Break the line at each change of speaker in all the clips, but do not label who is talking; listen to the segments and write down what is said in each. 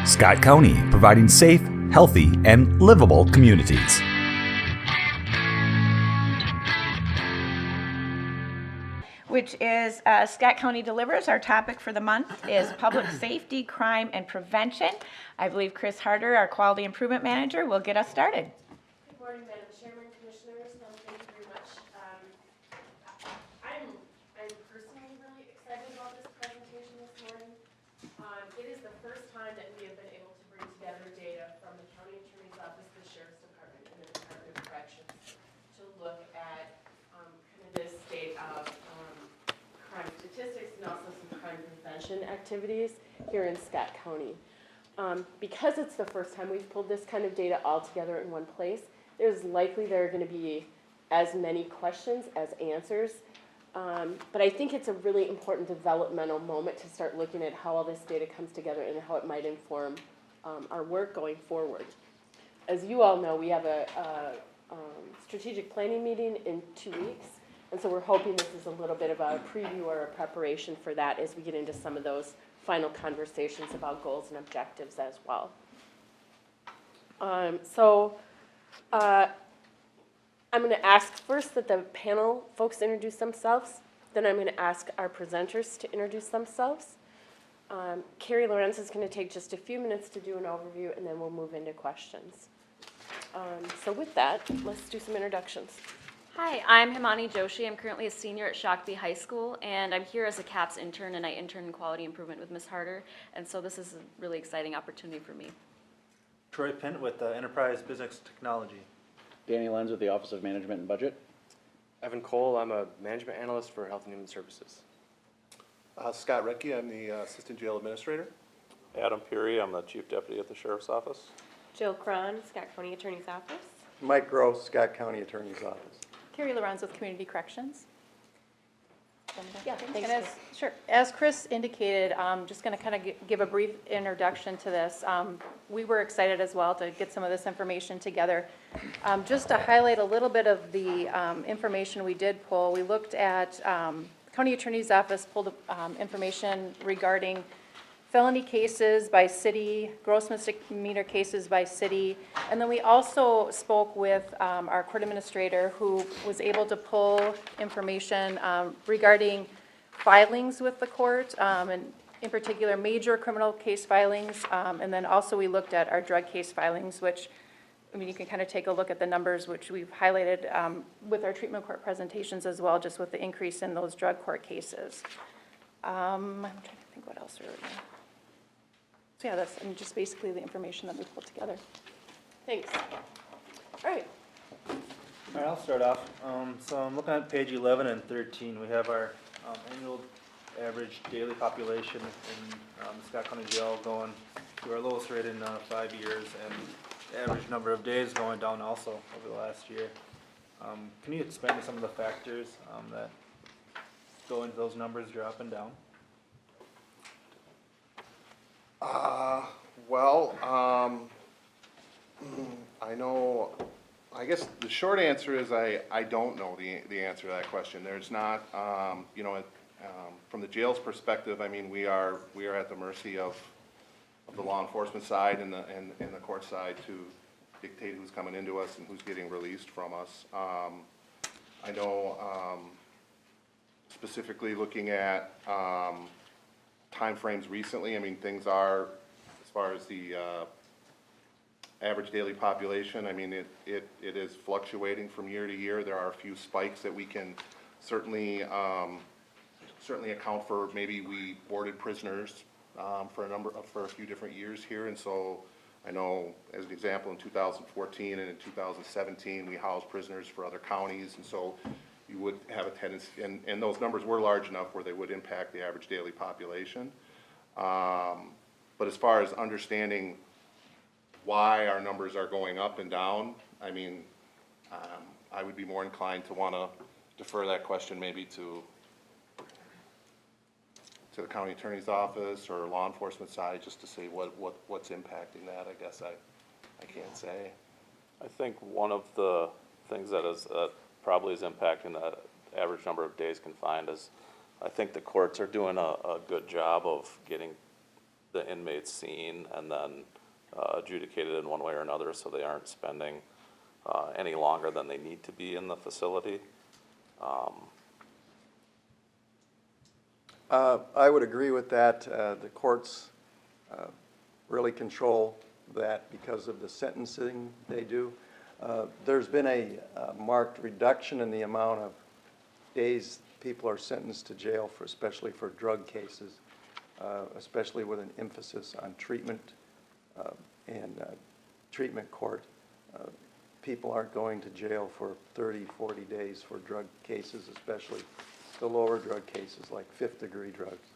Scott County, providing safe, healthy, and livable communities.
Which is Scott County Delivers. Our topic for the month is public safety, crime, and prevention. I believe Chris Harder, our quality improvement manager, will get us started.
Good morning, Madam Chairman, Commissioners. Thank you very much. I'm personally really excited about this presentation this morning. It is the first time that we have been able to bring together data from the County Attorney's Office, the Sheriff's Department, and the Department of Corrections to look at kind of this state of crime statistics and also some crime prevention activities here in Scott County. Because it's the first time we've pulled this kind of data all together in one place, there's likely there are going to be as many questions as answers. But I think it's a really important developmental moment to start looking at how all this data comes together and how it might inform our work going forward. As you all know, we have a strategic planning meeting in 2 weeks. And so we're hoping this is a little bit of a preview or a preparation for that as we get into some of those final conversations about goals and objectives as well. I'm going to ask first that the panel folks introduce themselves. Then I'm going to ask our presenters to introduce themselves. Carrie Lorenz is going to take just a few minutes to do an overview, and then we'll move into questions. So with that, let's do some introductions.
Hi, I'm Himani Joshi. I'm currently a senior at Shakopee High School, and I'm here as a CAPS intern, and I intern in quality improvement with Ms. Harder, and so this is a really exciting opportunity for me.
Troy Pint with Enterprise Business Technology.
Danny Lenz with the Office of Management and Budget.
Evan Cole, I'm a management analyst for Health and Human Services.
Scott Recke, I'm the Assistant Jail Administrator.
Adam Peary, I'm the Chief Deputy at the Sheriff's Office.
Jill Cron, Scott County Attorney's Office.
Mike Gross, Scott County Attorney's Office.
Carrie Lorenz with Community Corrections.
Yeah, thanks.
And as Chris indicated, just going to kind of give a brief introduction to this. We were excited as well to get some of this information together. Just to highlight a little bit of the information we did pull, we looked at County Attorney's Office pulled information regarding felony cases by city, gross misdemeanor cases by city, and then we also spoke with our court administrator who was able to pull information regarding filings with the court, and in particular major criminal case filings, and then also we looked at our drug case filings, which, I mean, you can kind of take a look at the numbers which we've highlighted with our treatment court presentations as well, just with the increase in those drug court cases. I'm trying to think what else really. So yeah, that's just basically the information that we pulled together.
Thanks. All right.
All right, I'll start off. So I'm looking at page 11 and 13. We have our annual average daily population in the Scott County Jail going to our lowest rate in 5 years, and the average number of days going down also over the last year. Can you explain some of the factors that go into those numbers drop and down?
I guess the short answer is I don't know the answer to that question. There's not, from the jail's perspective, I mean, we are at the mercy of the law enforcement side and the court side to dictate who's coming into us and who's getting released from us. I know, specifically looking at timeframes recently, I mean, things are, as far as the average daily population, I mean, it is fluctuating from year to year. There are a few spikes that we can certainly account for. Maybe we boarded prisoners for a few different years here, and so I know, as an example, in 2014 and in 2017, we housed prisoners for other counties, and so you would have a tendency, and those numbers were large enough where they would impact the average daily population. But as far as understanding why our numbers are going up and down, I mean, I would be more inclined to want to defer that question maybe to the county attorney's office or law enforcement side, just to see what's impacting that. I guess I can't say.
I think one of the things that probably is impacting the average number of days confined is I think the courts are doing a good job of getting the inmates seen and then adjudicated in one way or another, so they aren't spending any longer than they need to be in the facility.
I would agree with that. The courts really control that because of the sentencing they do. There's been a marked reduction in the amount of days people are sentenced to jail for, especially for drug cases, especially with an emphasis on treatment and treatment court. People aren't going to jail for 30, 40 days for drug cases, especially the lower drug cases like fifth-degree drugs.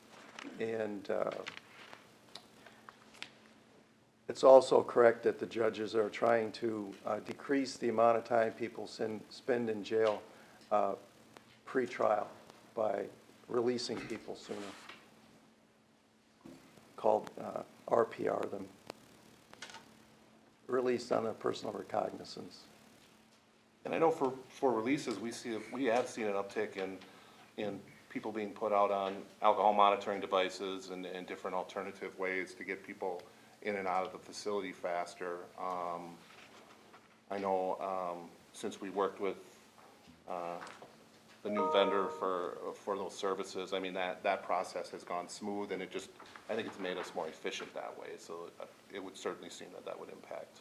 And it's also correct that the judges are trying to decrease the amount of time people spend in jail pre-trial by releasing people sooner, called RPR them, released on a personal recognizance.
And I know for releases, we have seen an uptick in people being put out on alcohol monitoring devices and different alternative ways to get people in and out of the facility faster. I know since we worked with the new vendor for those services, I mean, that process has gone smooth, and I think it's made us more efficient that way. So it would certainly seem that would impact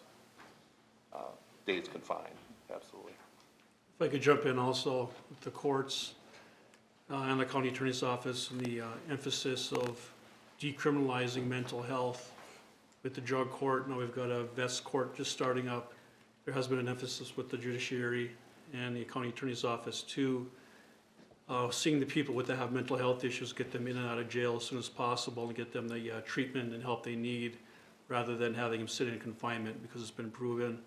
days confined, absolutely.
If I could jump in also with the courts and the county attorney's office and the emphasis of decriminalizing mental health with the drug court. Now we've got a vets court just starting up. There has been an emphasis with the judiciary and the county attorney's office to seeing the people that have mental health issues, get them in and out of jail as soon as possible and get them the treatment and help they need, rather than having them sit in confinement, because it's been proven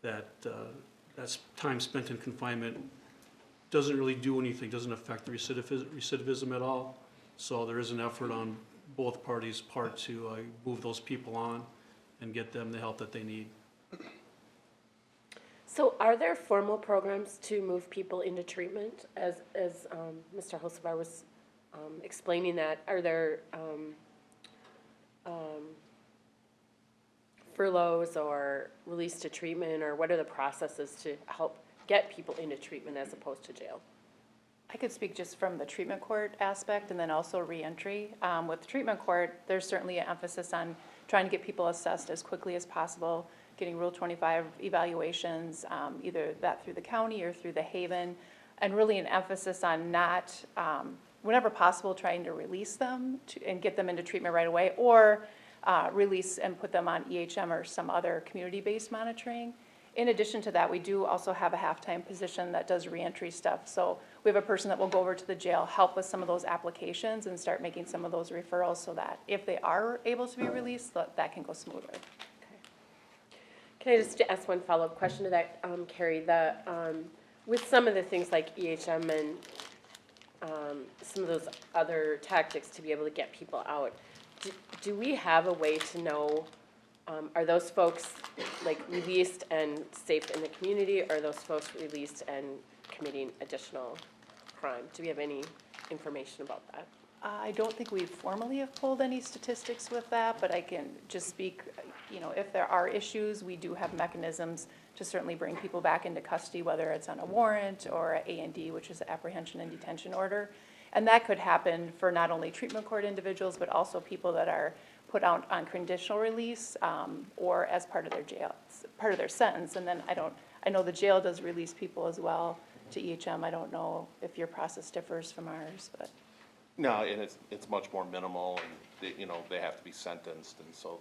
that that's time spent in confinement doesn't really do anything, doesn't affect the recidivism at all. So there is an effort on both parties' part to move those people on and get them the help that they need.
So are there formal programs to move people into treatment, as Mr. Hocevar was explaining that? Are there furloughs or release to treatment, or what are the processes to help get people into treatment as opposed to jail?
I could speak just from the treatment court aspect and then also reentry. With the treatment court, there's certainly an emphasis on trying to get people assessed as quickly as possible, getting Rule 25 evaluations, either that through the county or through the Haven, and really an emphasis on not, whenever possible, trying to release them and get them into treatment right away, or release and put them on EHM or some other community-based monitoring. In addition to that, we do also have a half-time position that does reentry stuff. So we have a person that will go over to the jail, help with some of those applications, and start making some of those referrals so that if they are able to be released, that can go smoother.
Can I just ask one follow-up question to that, Carrie? With some of the things like EHM and some of those other tactics to be able to get people out, do we have a way to know, are those folks like released and safe in the community, or are those folks released and committing additional crime? Do we have any information about that?
I don't think we formally have pulled any statistics with that, but I can just speak, if there are issues, we do have mechanisms to certainly bring people back into custody, whether it's on a warrant or a A&D, which is an apprehension and detention order. And that could happen for not only treatment court individuals, but also people that are put out on conditional release or as part of their sentence. And then I know the jail does release people as well to EHM. I don't know if your process differs from ours, but.
No, and it's much more minimal, and they have to be sentenced, and so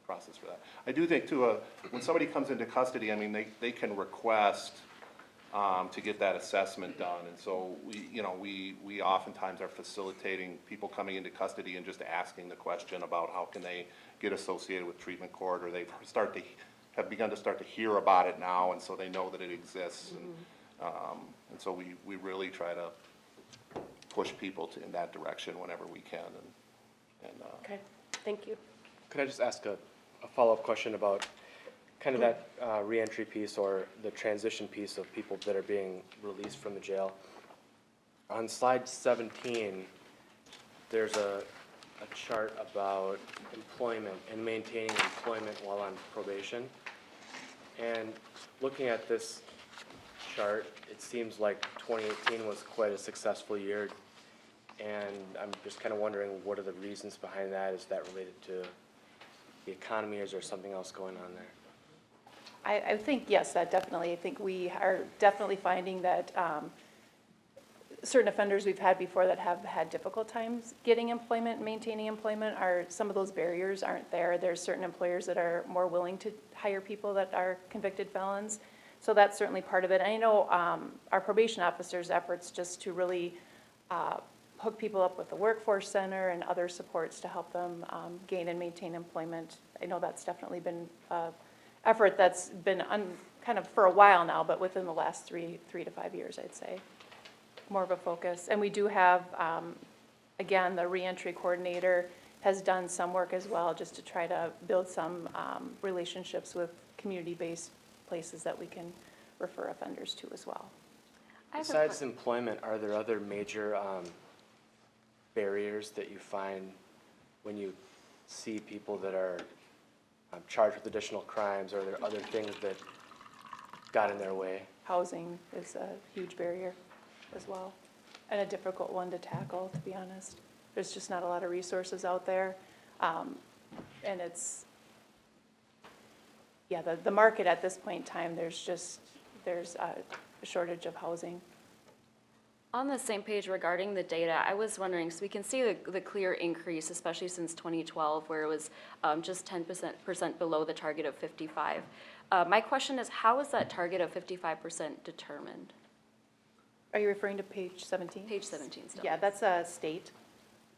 process for that. I do think too, when somebody comes into custody, I mean, they can request to get that assessment done, and so we oftentimes are facilitating people coming into custody and just asking the question about how can they get associated with treatment court, or they have begun to hear about it now, and so they know that it exists, and so we really try to push people in that direction whenever we can.
Okay, thank you.
Could I just ask a follow-up question about kind of that reentry piece or the transition piece of people that are being released from the jail? On slide 17, there's a a chart about employment and maintaining employment while on probation. And looking at this chart, it seems like 2018 was quite a successful year. And I'm just kind of wondering, what are the reasons behind that? Is that related to the economy, or is there something else going on there?
I think, yes, that definitely. I think we are definitely finding that certain offenders we've had before that have had difficult times getting employment, maintaining employment, some of those barriers aren't there. There's certain employers that are more willing to hire people that are convicted felons. So that's certainly part of it. And I know our probation officers' efforts just to really hook people up with the workforce center and other supports to help them gain and maintain employment. I know that's definitely been an effort that's been kind of for a while now, but within the last three to 5 years, I'd say, more of a focus. And we do have, again, the reentry coordinator has done some work as well, just to try to build some relationships with community-based places that we can refer offenders to as well.
Besides employment, are there other major barriers that you find when you see people that are charged with additional crimes? Or are there other things that got in their way? Housing
is a huge barrier as well, and a difficult one to tackle, to be honest. There's just not a lot of resources out there. And it's, yeah, the market at this point in time, there's a shortage of housing.
On the same page regarding the data, I was wondering, so we can see the clear increase, especially since 2012, where it was just 10% below the target of 55. My question is, how is that target of 55% determined?
Are you referring to page 17?
Page 17 still.
Yeah, that's a state.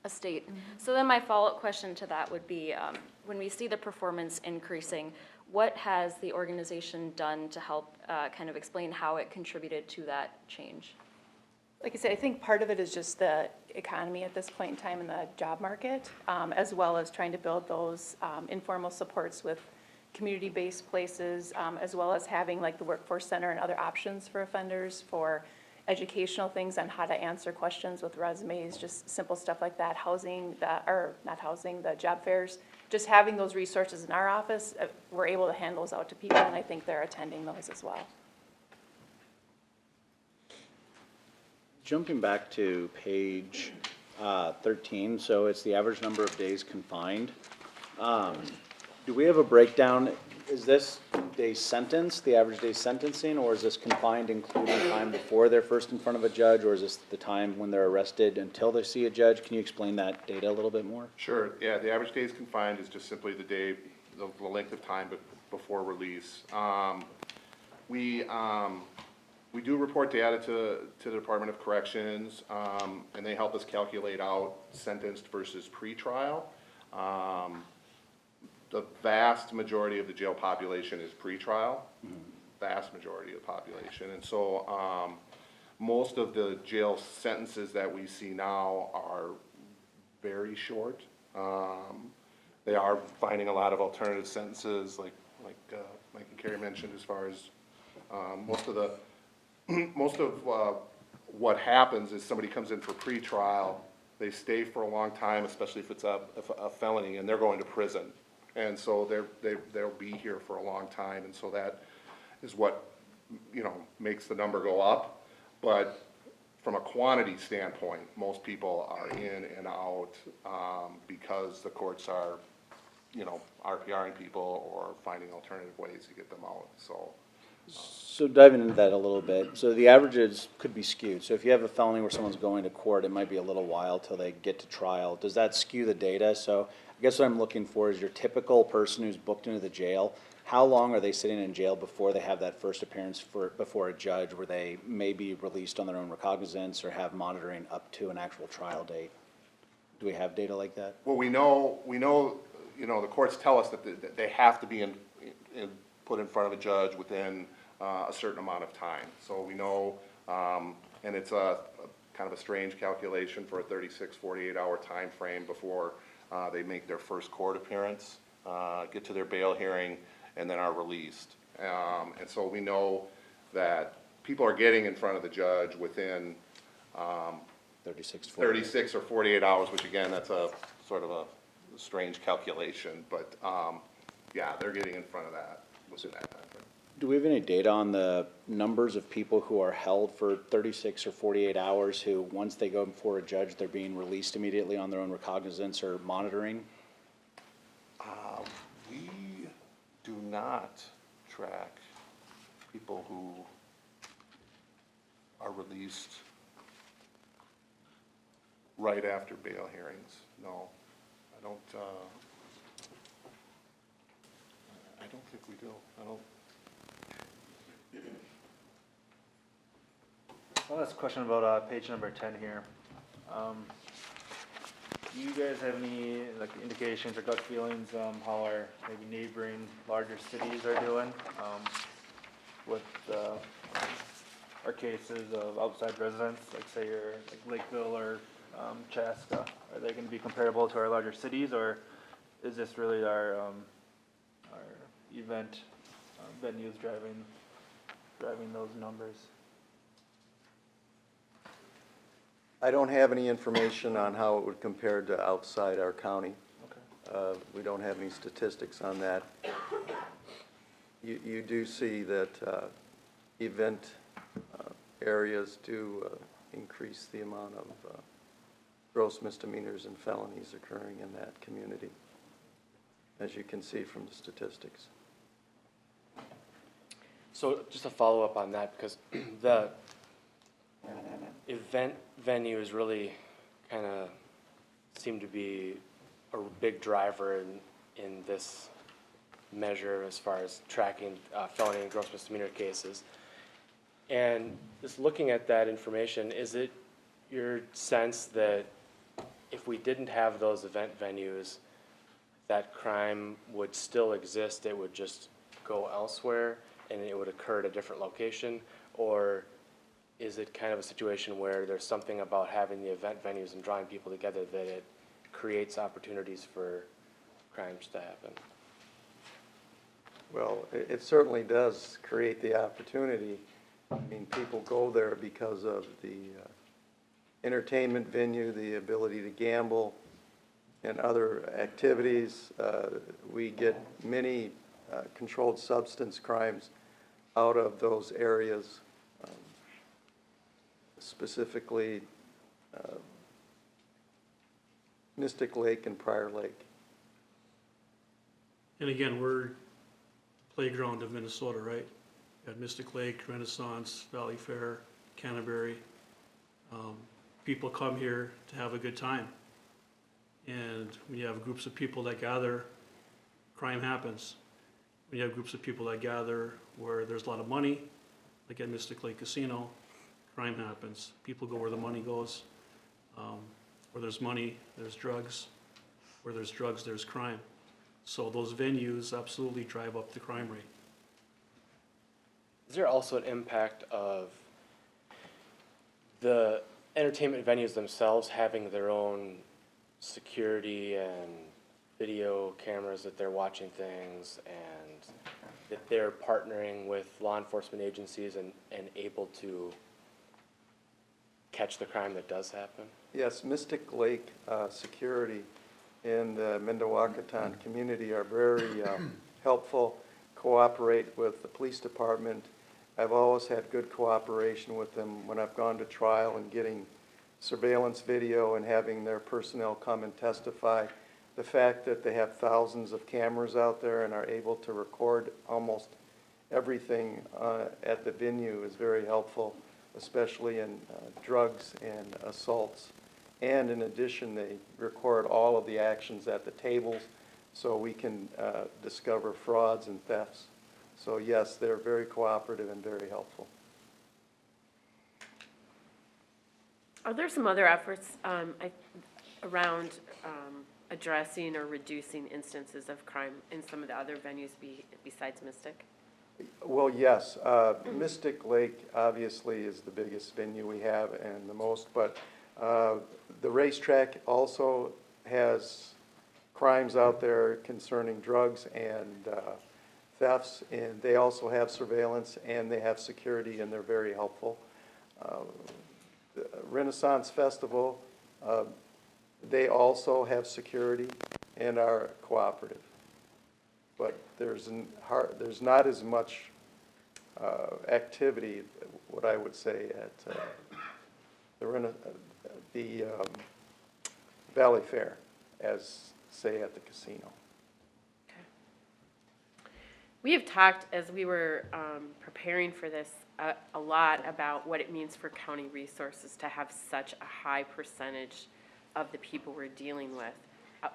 A state. Mm-hmm. So then my follow-up question to that would be, when we see the performance increasing, what has the organization done to help kind of explain how it contributed to that change?
Like I said, I think part of it is just the economy at this point in time in the job market, as well as trying to build those informal supports with community-based places, as well as having like the workforce center and other options for offenders for educational things on how to answer questions with resumes, just simple stuff like that, the job fairs. Just having those resources in our office, we're able to hand those out to people, and I think they're attending those as well.
Jumping back to page 13, so it's the average number of days confined. Do we have a breakdown? Is this day sentence, the average day sentencing, or is this confined including time before they're first in front of a judge, or is this the time when they're arrested until they see a judge? Can you explain that data a little bit more?
Sure, yeah, the average days confined is just simply the day, the length of time before release. We do report data to the Department of Corrections, and they help us calculate out sentenced versus pretrial. The vast majority of the jail population is pretrial, vast majority of the population. And so most of the jail sentences that we see now are very short. They are finding a lot of alternative sentences, like Mike and Carrie mentioned, as far as most of what happens is somebody comes in for pretrial, they stay for a long time, especially if it's a felony, and they're going to prison. And so they'll be here for a long time, and so that is what, makes the number go up. But from a quantity standpoint, most people are in and out because the courts are, RPRing people or finding alternative ways to get them out,
So diving into that a little bit, so the averages could be skewed. So if you have a felony where someone's going to court, it might be a little while till they get to trial. Does that skew the data? So I guess what I'm looking for is your typical person who's booked into the jail, how long are they sitting in jail before they have that first appearance before a judge where they may be released on their own recognizance or have monitoring up to an actual trial date? Do we have data like that?
Well, we know, the courts tell us that they have to be put in front of a judge within a certain amount of time. So we know, and it's a kind of a strange calculation for a 36, 48-hour time frame before they make their first court appearance, get to their bail hearing, and then are released. And so we know that people are getting in front of the judge within 36 or 48 hours, which again, that's a sort of a strange calculation, but, yeah, they're getting in front of that within that time frame.
Do we have any data on the numbers of people who are held for 36 or 48 hours who, once they go before a judge, they're being released immediately on their own recognizance or monitoring?
We do not track people who are released right after bail hearings. No, I don't think we do.
I'll ask a question about page number 10 here. Do you guys have any like indications or gut feelings how our maybe neighboring larger cities are doing with our cases of outside residents, like say you're like Lakeville or Chaska? Are they going to be comparable to our larger cities, or is this really our event venues driving those numbers?
I don't have any information on how it would compare to outside our county.
Okay.
We don't have any statistics on that. You do see that event areas do increase the amount of gross misdemeanors and felonies occurring in that community, as you can see from the statistics.
So just a follow-up on that, because the event venues really kind of seem to be a big driver in this measure as far as tracking felony and gross misdemeanor cases. And just looking at that information, is it your sense that if we didn't have those event venues, that crime would still exist, it would just go elsewhere and it would occur at a different location? Or is it kind of a situation where there's something about having the event venues and drawing people together that it creates opportunities for crimes to happen?
Well, it certainly does create the opportunity. I mean, people go there because of the entertainment venue, the ability to gamble, and other activities. We get many controlled substance crimes out of those areas, specifically Mystic Lake and Prior Lake.
And again, we're playground of Minnesota, right? Got Mystic Lake, Renaissance, Valley Fair, Canterbury. People come here to have a good time. And when you have groups of people that gather, crime happens. When you have groups of people that gather where there's a lot of money, like at Mystic Lake Casino, crime happens. People go where the money goes. Where there's money, there's drugs. Where there's drugs, there's crime. So those venues absolutely drive up the crime rate.
Is there also an impact of the entertainment venues themselves having their own security and video cameras that they're watching things, and that they're partnering with law enforcement agencies and able to catch the crime that does happen?
Yes, Mystic Lake security in the Mindawakaton community are very helpful, cooperate with the police department. I've always had good cooperation with them when I've gone to trial and getting surveillance video and having their personnel come and testify. The fact that they have thousands of cameras out there and are able to record almost everything at the venue is very helpful, especially in drugs and assaults. And in addition, they record all of the actions at the tables so we can discover frauds and thefts. So yes, they're very cooperative and very helpful.
Are there some other efforts around addressing or reducing instances of crime in some of the other venues besides Mystic?
Well, yes. Mystic Lake obviously is the biggest venue we have and the most, but the racetrack also has crimes out there concerning drugs and thefts, and they also have surveillance and they have security, and they're very helpful. The Renaissance Festival, They also have security and are cooperative. But there's not as much activity, what I would say, at the Valley Fair as, say, at the casino.
We have talked, as we were preparing for this, a lot about what it means for county resources to have such a high percentage of the people we're dealing with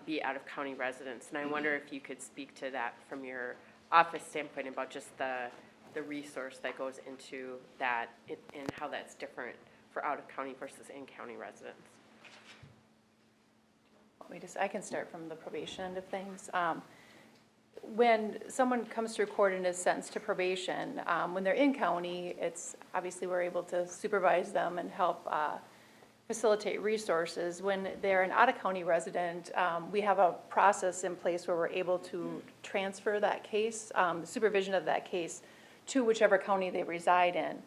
be out-of-county residents. And I wonder if you could speak to that from your office standpoint about just the resource that goes into that and how that's different for out-of-county versus in-county residents.
I can start from the probation end of things. When someone comes through court and is sentenced to probation, when they're in county, it's obviously we're able to supervise them and help facilitate resources. When they're an out-of-county resident, we have a process in place where we're able to transfer that case, the supervision of that case, to whichever county they reside in.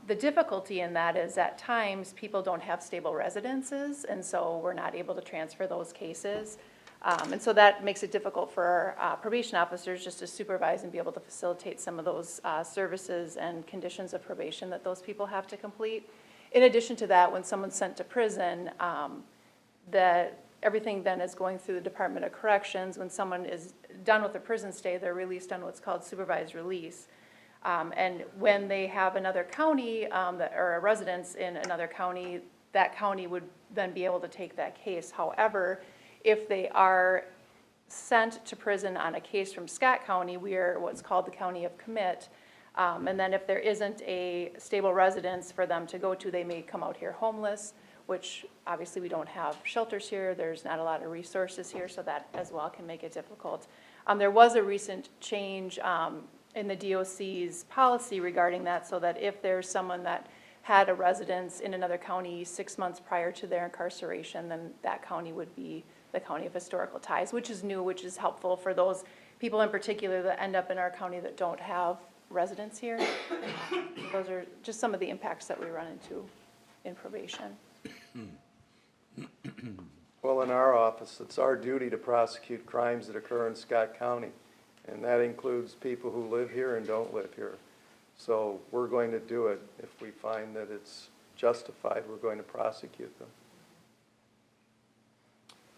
The difficulty in that is at times people don't have stable residences, and so we're not able to transfer those cases. And so that makes it difficult for our probation officers just to supervise and be able to facilitate some of those services and conditions of probation that those people have to complete. In addition to that, when someone's sent to prison, everything then is going through the Department of Corrections. When someone is done with a prison stay, they're released on what's called supervised release. And when they have another county or a residence in another county, that county would then be able to take that case. However, if they are sent to prison on a case from Scott County, we are what's called the county of commit. And then if there isn't a stable residence for them to go to, they may come out here homeless, which obviously we don't have shelters here. There's not a lot of resources here, so that as well can make it difficult. There was a recent change in the DOC's policy regarding that, so that if there's someone that had a residence in another county 6 months prior to their incarceration, then that county would be the county of historical ties, which is new, which is helpful for those people in particular that end up in our county that don't have residents here. Those are just some of the impacts that we run into in probation.
Well, in our office, it's our duty to prosecute crimes that occur in Scott County, and that includes people who live here and don't live here. So we're going to do it. If we find that it's justified, we're going to prosecute them.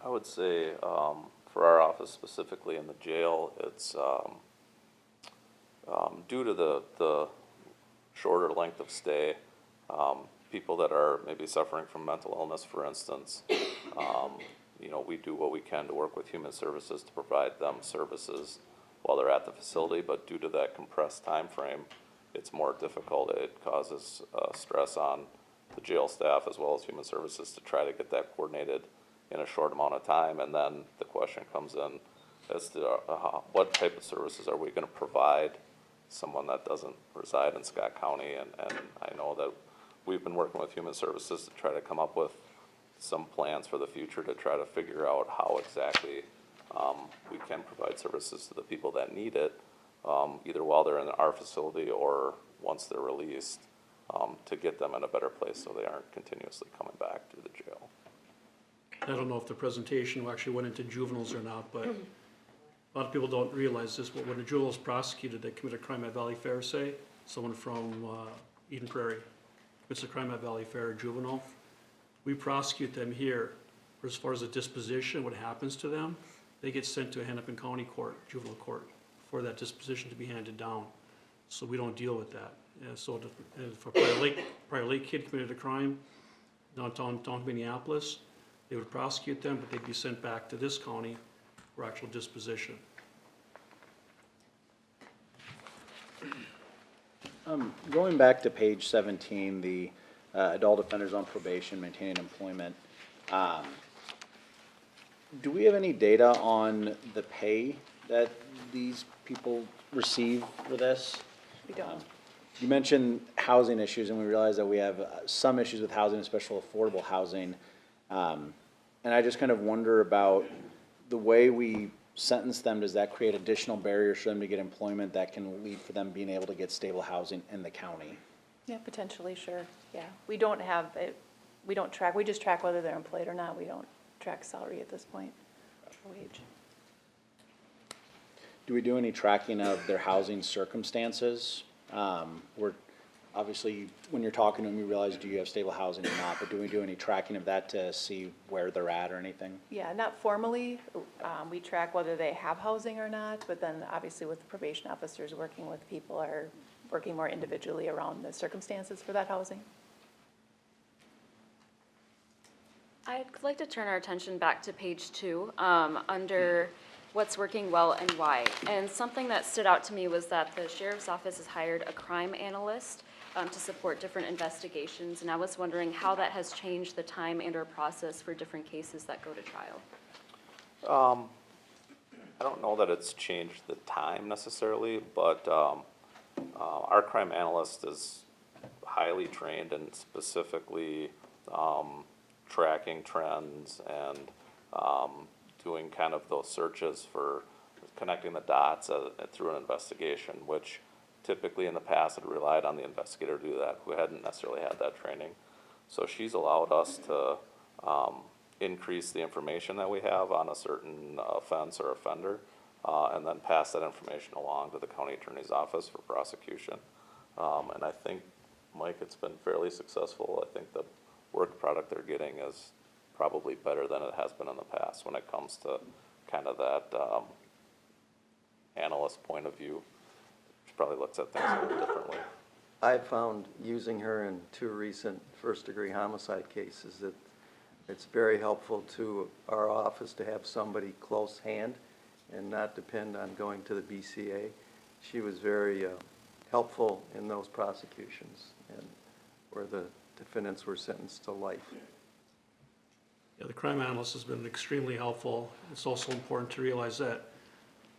I would say, for our office specifically in the jail, it's, due to the shorter length of stay, people that are maybe suffering from mental illness, for instance, you know, we do what we can to work with human services to provide them services while they're at the facility, but due to that compressed time frame, it's more difficult. It causes stress on the jail staff as well as human services to try to get that coordinated in a short amount of time. And then the question comes in as to what type of services are we going to provide someone that doesn't reside in Scott County. And I know that we've been working with human services to try to come up with some plans for the future to try to figure out how exactly we can provide services to the people that need it, either while they're in our facility or once they're released, to get them in a better place so they aren't continuously coming back to the jail.
I don't know if the presentation actually went into juveniles or not, but a lot of people don't realize this, but when a juvenile is prosecuted, they commit a crime at Valley Fair, say, someone from Eden Prairie commits a crime at Valley Fair, a juvenile, we prosecute them here. For as far as the disposition, what happens to them, they get sent to a Hennepin County court, juvenile court, for that disposition to be handed down. So we don't deal with that. So if a Prior Lake kid committed a crime down Minneapolis, they would prosecute them, but they'd be sent back to this county for actual disposition.
Going back to page 17, the adult offenders on probation, maintaining employment. Do we have any data on the pay that these people receive for this?
We don't.
You mentioned housing issues, and we realize that we have some issues with housing, especially affordable housing. And I just kind of wonder about the way we sentence them. Does that create additional barriers for them to get employment that can lead for them being able to get stable housing in the county?
Yeah, potentially, sure. Yeah, we don't have it. We don't track. We just track whether they're employed or not. We don't track salary at this point, wage.
Do we do any tracking of their housing circumstances? We're, obviously, when you're talking to them, you realize, do you have stable housing or not? But do we do any tracking of that to see where they're at or anything?
Yeah, not formally. We track whether they have housing or not, but then obviously with the probation officers working with people are working more individually around the circumstances for that housing.
I'd like to turn our attention back to page 2, under what's working well and why. And something that stood out to me was that the sheriff's office has hired a crime analyst to support different investigations, and I was wondering how that has changed the time and/or process for different cases that go to trial.
I don't know that it's changed the time necessarily, but our crime analyst is highly trained in specifically tracking trends and doing kind of those searches for connecting the dots through an investigation, which typically in the past had relied on the investigator to do that, who hadn't necessarily had that training. So she's allowed us to increase the information that we have on a certain offense or offender, and then pass that information along to the county attorney's office for prosecution. And I think, Mike, it's been fairly successful. I think the work product they're getting is probably better than it has been in the past when it comes to kind of that analyst point of view. She probably looks at things a little differently.
I found using her in 2 recent first-degree homicide cases that it's very helpful to our office to have somebody close hand and not depend on going to the BCA. She was very helpful in those prosecutions and where the defendants were sentenced to life.
Yeah, the crime analyst has been extremely helpful. It's also important to realize that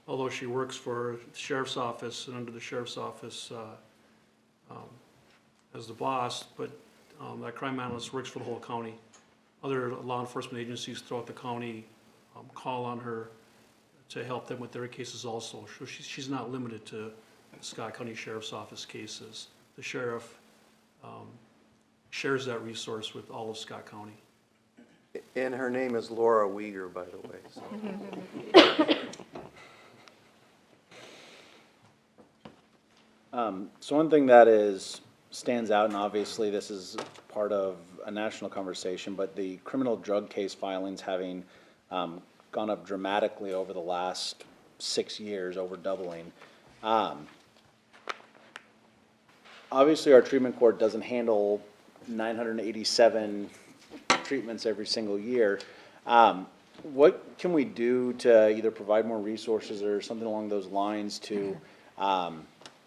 although she works for the sheriff's office and under the sheriff's office as the boss, but that crime analyst works for the whole county. Other law enforcement agencies throughout the county call on her to help them with their cases also. So she's not limited to the Scott County Sheriff's Office cases. The sheriff shares that resource with all of Scott County.
And her name is Laura Weger, by the way.
So one thing that stands out, and obviously this is part of a national conversation, but the criminal drug case filings having gone up dramatically over the last 6 years, over doubling. Obviously, our treatment court doesn't handle 987 treatments every single year. What can we do to either provide more resources or something along those lines to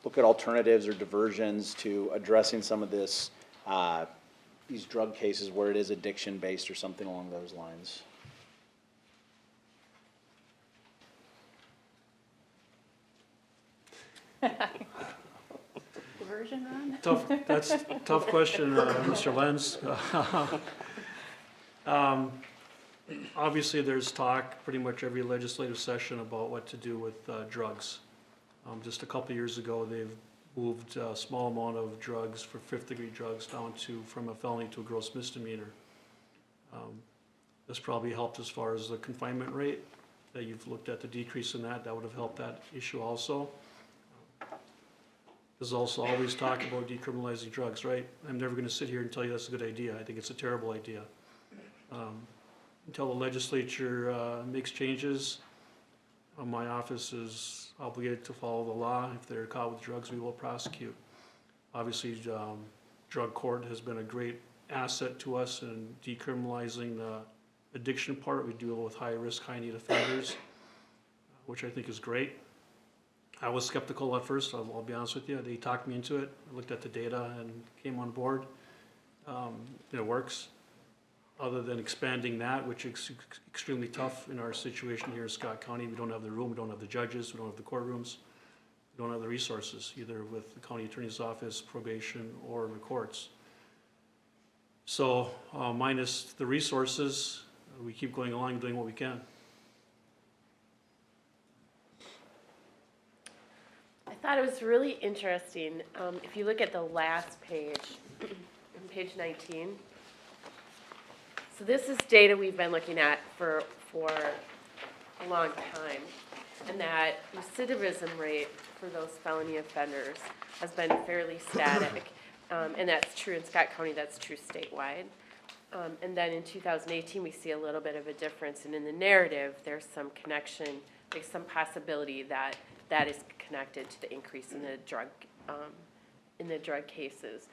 look at alternatives or diversions to addressing some of this, these drug cases where it is addiction-based or something along those lines?
Diversion, Ron?
That's a tough question, Mr. Lenz. Obviously, there's talk pretty much every legislative session about what to do with drugs. Just a couple of years ago, they've moved a small amount of drugs for 5th-degree drugs down from a felony to a gross misdemeanor. This probably helped as far as the confinement rate, that you've looked at the decrease in that would have helped that issue also. There's also always talk about decriminalizing drugs, right? I'm never gonna sit here and tell you that's a good idea. I think it's a terrible idea. Until the legislature makes changes, my office is obligated to follow the law. If they're caught with drugs, we will prosecute. Obviously, drug court has been a great asset to us in decriminalizing the addiction part. We deal with high-risk, high-need offenders, which I think is great. I was skeptical at first, I'll be honest with you. They talked me into it. I looked at the data and came on board. It works. Other than expanding that, which is extremely tough in our situation here in Scott County. We don't have the room, we don't have the judges, we don't have the courtrooms, we don't have the resources, either with the county attorney's office, probation, or the courts. So minus the resources, we keep going along doing what we can.
I thought it was really interesting. If you look at the last page, on page 19, So this is data we've been looking at for a long time, and that recidivism rate for those felony offenders has been fairly static. And that's true in Scott County, that's true statewide. And then in 2018, we see a little bit of a difference, and in the narrative, there's some connection, there's some possibility that that is connected to the increase in the drug cases.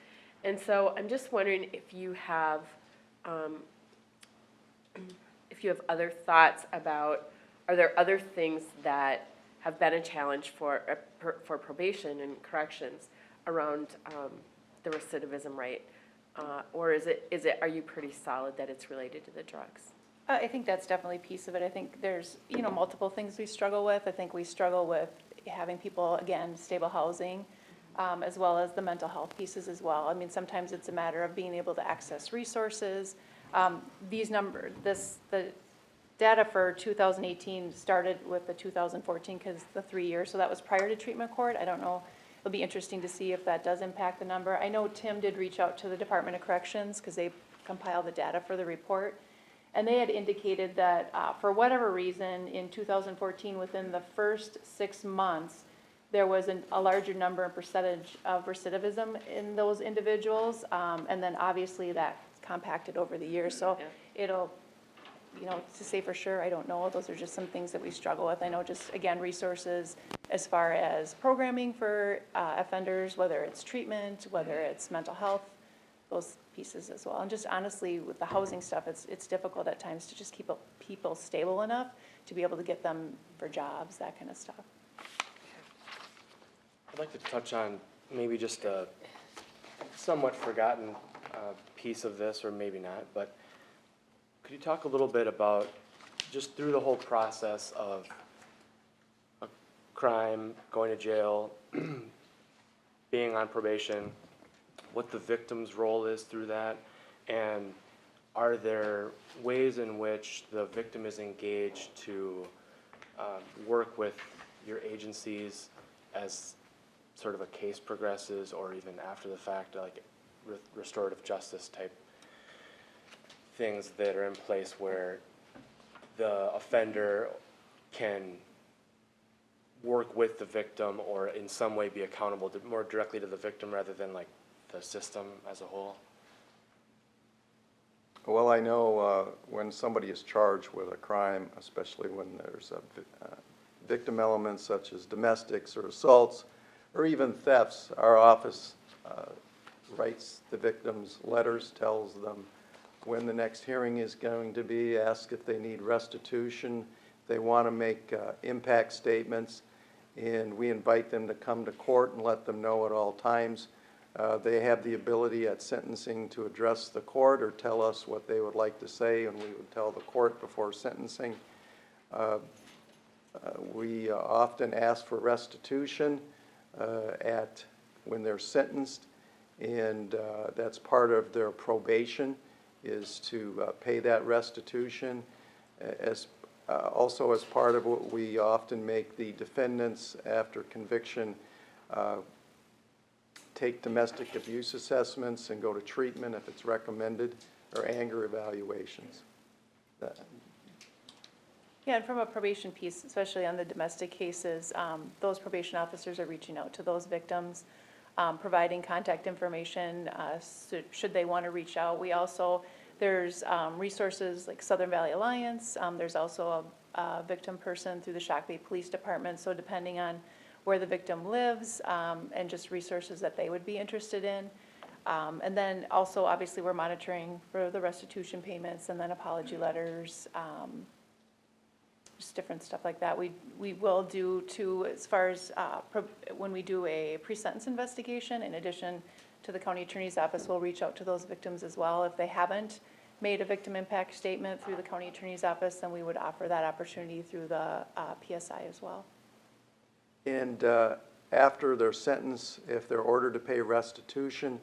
And so I'm just wondering if you have other thoughts about, are there other things that have been a challenge for probation and corrections around the recidivism rate? Or are you pretty solid that it's related to the drugs?
I think that's definitely a piece of it. I think there's, multiple things we struggle with. I think we struggle with having people, again, stable housing, as well as the mental health pieces as well. I mean, sometimes it's a matter of being able to access resources. These numbers, the data for 2018 started with the 2014 because the 3 years, so that was prior to treatment court. I don't know. It'll be interesting to see if that does impact the number. I know Tim did reach out to the Department of Corrections because they compiled the data for the report. And they had indicated that for whatever reason, in 2014, within the first 6 months, there was a larger number and percentage of recidivism in those individuals. And then obviously that compacted over the years. So it'll, to say for sure, I don't know. Those are just some things that we struggle with. I know just, again, resources as far as programming for offenders, whether it's treatment, whether it's mental health, those pieces as well. And just honestly, with the housing stuff, it's difficult at times to just keep people stable enough to be able to get them for jobs, that kind of stuff.
I'd like to touch on maybe just a somewhat forgotten piece of this, or maybe not, but could you talk a little bit about just through the whole process of a crime, going to jail, being on probation, what the victim's role is through that, and are there ways in which the victim is engaged to work with your agencies as sort of a case progresses, or even after the fact, like restorative justice type things that are in place where the offender can work with the victim or in some way be accountable more directly to the victim rather than like the system as a whole?
Well, I know when somebody is charged with a crime, especially when there's a victim elements such as domestics or assaults or even thefts, our office writes the victims letters, tells them when the next hearing is going to be, asks if they need restitution, they want to make impact statements, and we invite them to come to court and let them know at all times. They have the ability at sentencing to address the court or tell us what they would like to say, and we would tell the court before sentencing. We often ask for restitution when they're sentenced, and that's part of their probation, is to pay that restitution. Also as part of what we often make the defendants after conviction take domestic abuse assessments and go to treatment if it's recommended, or anger evaluations.
Yeah, and from a probation piece, especially on the domestic cases, those probation officers are reaching out to those victims, providing contact information should they want to reach out. We also, there's resources like Southern Valley Alliance. There's also a victim person through the Shakopee Police Department. So depending on where the victim lives and just resources that they would be interested in. And then also, obviously, we're monitoring for the restitution payments and then apology letters, just different stuff like that. We will do too, as far as when we do a pre-sentence investigation, in addition to the county attorney's office, we'll reach out to those victims as well. If they haven't made a victim impact statement through the county attorney's office, then we would offer that opportunity through the PSI as well.
And after their sentence, if they're ordered to pay restitution,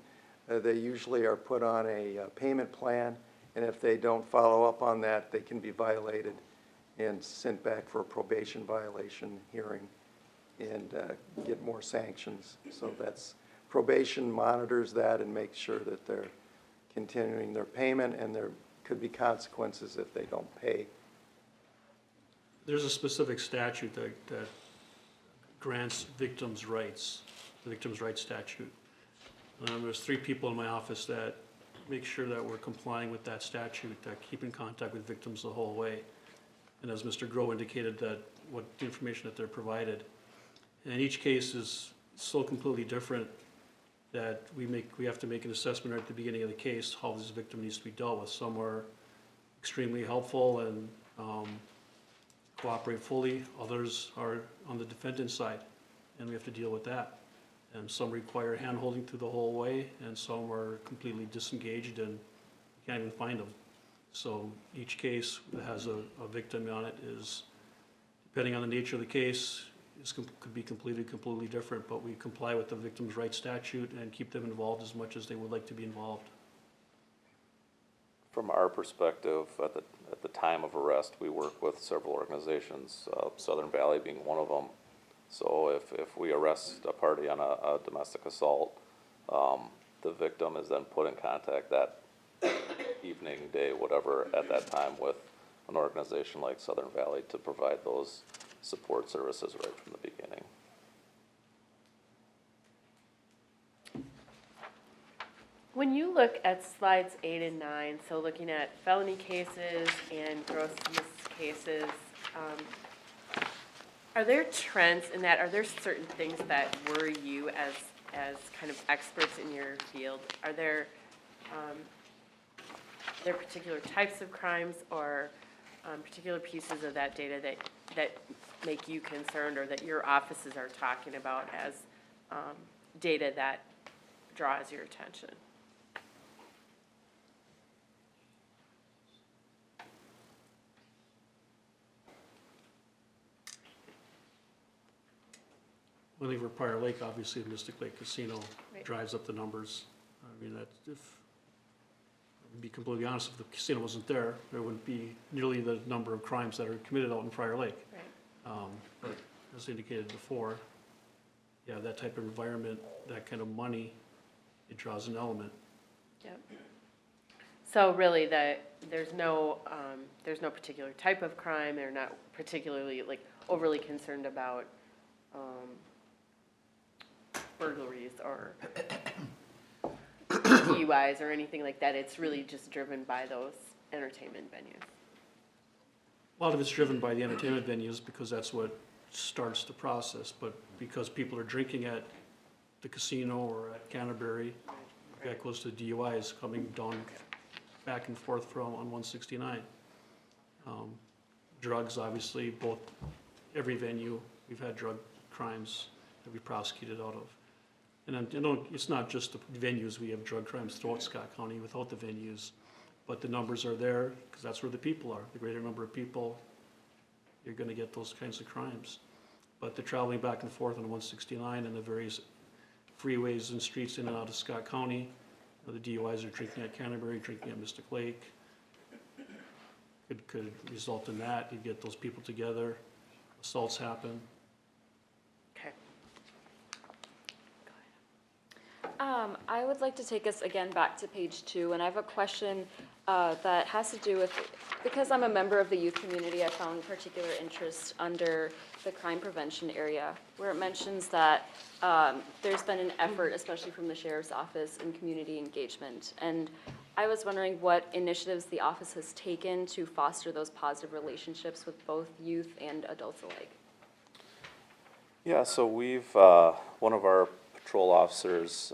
they usually are put on a payment plan, and if they don't follow up on that, they can be violated and sent back for a probation violation hearing and get more sanctions. So that's, probation monitors that and makes sure that they're continuing their payment and they're could be consequences if they don't pay.
There's a specific statute that grants victims' rights, the victims' rights statute. There's 3 people in my office that make sure that we're complying with that statute, that keep in contact with victims the whole way. And as Mr. Groh indicated, that what the information that they're provided. And each case is so completely different that we have to make an assessment right at the beginning of the case, how this victim needs to be dealt with. Some are extremely helpful and cooperate fully. Others are on the defendant's side, and we have to deal with that. And some require hand-holding through the whole way, and some are completely disengaged and you can't even find them. So each case that has a victim on it is, depending on the nature of the case, could be completely different, but we comply with the victim's rights statute and keep them involved as much as they would like to be involved.
From our perspective, at the time of arrest, we work with several organizations, Southern Valley being one of them. So if we arrest a party on a domestic assault, the victim is then put in contact that evening, day, whatever, at that time with an organization like Southern Valley to provide those support services right from the beginning.
When you look at slides 8 and 9, so looking at felony cases and gross misdemeanor cases, are there trends in that? Are there certain things that worry you as kind of experts in your field? Are there particular types of crimes or particular pieces of that data that make you concerned or that your offices are talking about as data that draws your attention?
When they were Prior Lake, obviously, the Mystic Lake Casino
Right.
drives up the numbers. I mean, to be completely honest, if the casino wasn't there, there wouldn't be nearly the number of crimes that are committed out in Prior Lake.
Right.
But as indicated before, yeah, that type of environment, that kind of money, it draws an element.
Yep. So really, there's no particular type of crime. They're not particularly like overly concerned about burglaries or DUIs or anything like that. It's really just driven by those entertainment venues.
A lot of it's driven by the entertainment venues because that's what starts the process, but because people are drinking at the casino or at Canterbury, that close to DUIs coming down back and forth from on 169. Drugs, obviously, every venue, we've had drug crimes that we prosecuted out of. And it's not just the venues, we have drug crimes throughout Scott County without the venues, but the numbers are there because that's where the people are. The greater number of people, you're gonna get those kinds of crimes. But the traveling back and forth on 169 and the various freeways and streets in and out of Scott County, the DUIs are drinking at Canterbury, drinking at Mystic Lake, could result in that. You get those people together, assaults happen.
Okay.
I would like to take us again back to page 2, and I have a question that has to do with, because I'm a member of the youth community, I found particular interest under the crime prevention area, where it mentions that there's been an effort, especially from the sheriff's office, in community engagement. And I was wondering what initiatives the office has taken to foster those positive relationships with both youth and adults alike.
Yeah, so we've, one of our patrol officers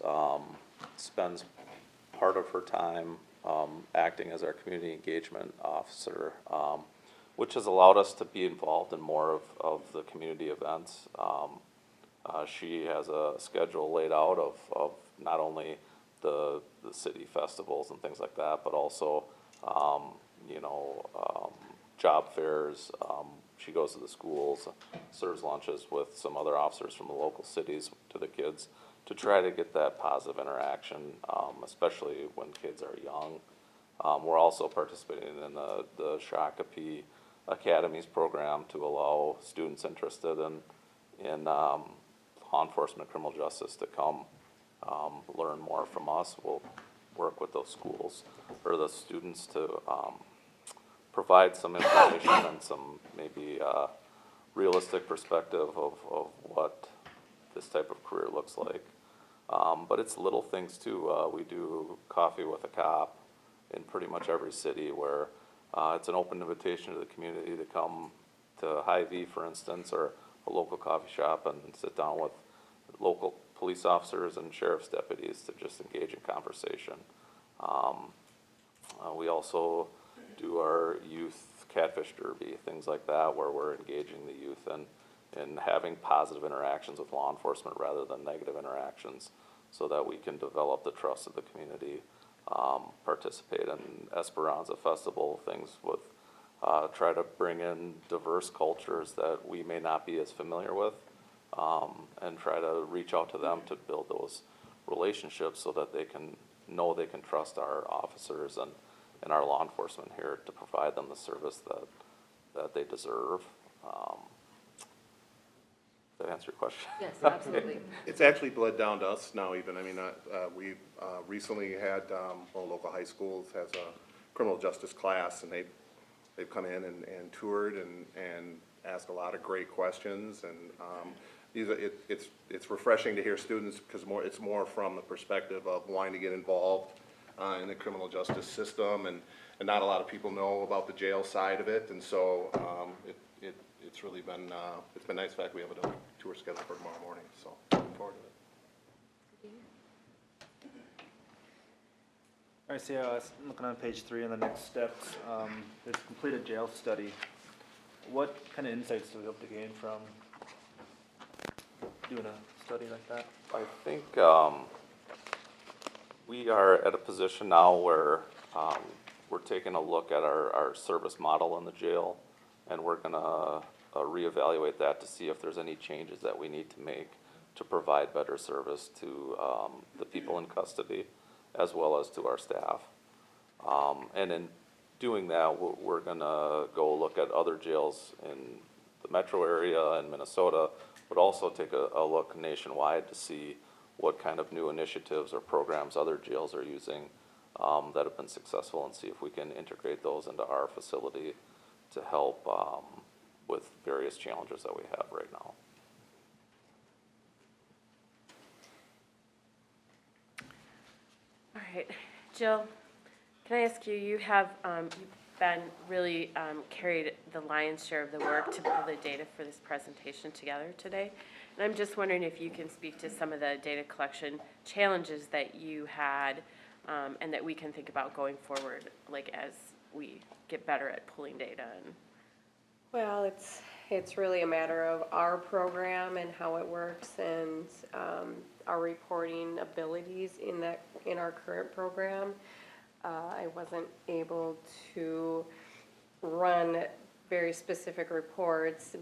spends part of her time acting as our community engagement officer, which has allowed us to be involved in more of the community events. She has a schedule laid out of not only the city festivals and things like that, but also, job fairs. She goes to the schools, serves lunches with some other officers from the local cities to the kids to try to get that positive interaction, especially when kids are young. We're also participating in the Shakopee Academies program to allow students interested in law enforcement, criminal justice to come learn more from us. We'll work with those schools or the students to provide some information and some maybe realistic perspective of what this type of career looks like. But it's little things too. We do coffee with a cop in pretty much every city where it's an open invitation to the community to come to Hy-Vee, for instance, or a local coffee shop and sit down with local police officers and sheriff's deputies to just engage in conversation. We also do our youth catfish derby, things like that, where we're engaging the youth and having positive interactions with law enforcement rather than negative interactions so that we can develop the trust of the community, participate in Esperanza Festival, things with, try to bring in diverse cultures that we may not be as familiar with, and try to reach out to them to build those relationships so that they can know they can trust our officers and our law enforcement here to provide them the service that they deserve. Did that answer your question?
Yes, absolutely.
It's actually bled down to us now even. I mean, we recently had, one of the local high schools has a criminal justice class, and they've come in and toured and asked a lot of great questions. And it's refreshing to hear students because it's more from the perspective of wanting to get involved in the criminal justice system, and not a lot of people know about the jail side of it. And so it's really been it's been nice. In fact, we have a tour scheduled for tomorrow morning, so looking forward to it.
All right, so yeah, I was looking on page 3 in the next steps. There's a completed jail study. What kind of insights do we hope to gain from doing a study like that?
I think we are at a position now where we're taking a look at our service model in the jail, and we're gonna reevaluate that to see if there's any changes that we need to make to provide better service to the people in custody as well as to our staff. And in doing that, we're gonna go look at other jails in the metro area in Minnesota, but also take a look nationwide to see what kind of new initiatives or programs other jails are using that have been successful, and see if we can integrate those into our facility to help with various challenges that we have right now.
All right, Jill, can I ask you, you've been really carried the lion's share of the work to pull the data for this presentation together today. And I'm just wondering if you can speak to some of the data collection challenges that you had and that we can think about going forward, like as we get better at pulling data.
Well, it's really a matter of our program and how it works, and our reporting abilities in our current program. I wasn't able to run very specific reports.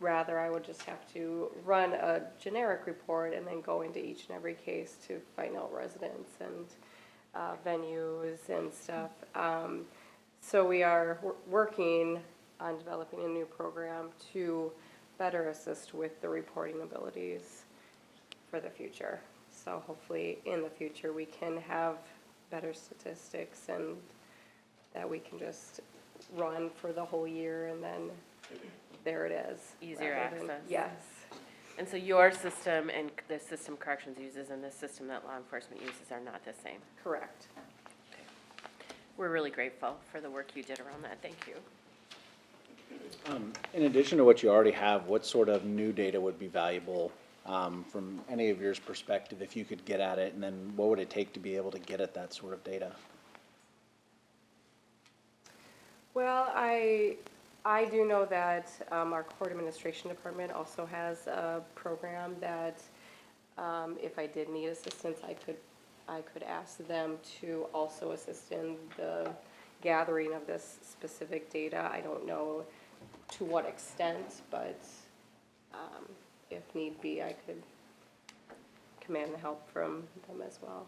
Rather, I would just have to run a generic report and then go into each and every case to find out residents and venues and stuff. So we are working on developing a new program to better assist with the reporting abilities for the future. So hopefully in the future we can have better statistics and that we can just run for the whole year and then there it is.
Easier access.
Yes.
And so your system and the system corrections uses and the system that law enforcement uses are not the same.
Correct.
We're really grateful for the work you did around that. Thank you.
In addition to what you already have, what sort of new data would be valuable from any of your perspective if you could get at it, and then what would it take to be able to get at that sort of data?
Well, I do know that our court administration department also has a program that if I did need assistance, I could ask them to also assist in the gathering of this specific data. I don't know to what extent, but if need be, I could command the help from them as well.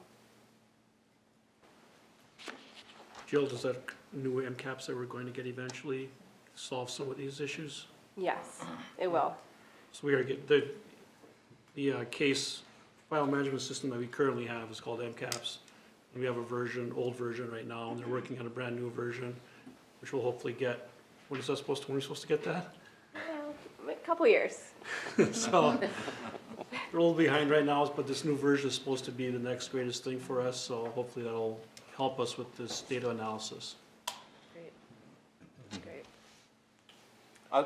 Jill, does that new MCAPs that we're going to get eventually solve some of these issues?
Yes, it will.
So we are get the case file management system that we currently have is called MCAPs. We have a version, old version right now, and they're working on a brand new version, which we'll hopefully get. When are we supposed to get that?
Well, a couple years.
So, we're a little behind right now, but this new version is supposed to be the next greatest thing for us, so hopefully that'll help us with this data analysis.
Great. Great.